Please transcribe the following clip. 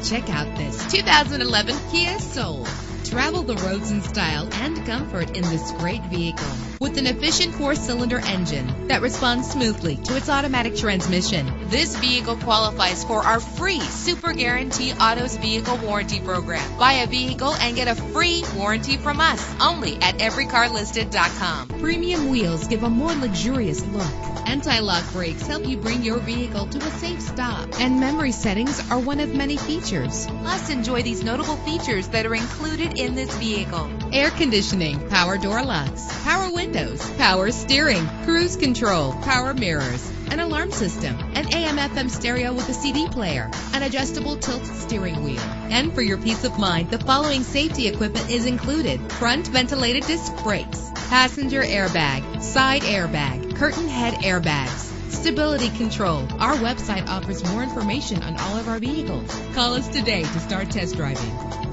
Check out this 2011 Kia Soul. Travel the roads in style and comfort in this great vehicle. With an efficient 4-cylinder engine that responds smoothly to its automatic transmission, this vehicle qualifies for our free Super Guarantee Autos Vehicle Warranty Program. Buy a vehicle and get a free warranty from us only at everycarlisted.com. Premium wheels give a more luxurious look. Anti-lock brakes help you bring your vehicle to a safe stop. And memory settings are one of many features. Plus, enjoy these notable features that are included in this vehicle: air conditioning, power door locks, power windows, power steering, cruise control, power mirrors, an alarm system, an AM/FM stereo with a CD player, an adjustable tilt steering wheel. And for your peace of mind, the following safety equipment is included: front ventilated disc brakes, passenger airbag, side airbag, curtain head airbags, stability control. Our website offers more information on all of our vehicles. Call us today to start test driving.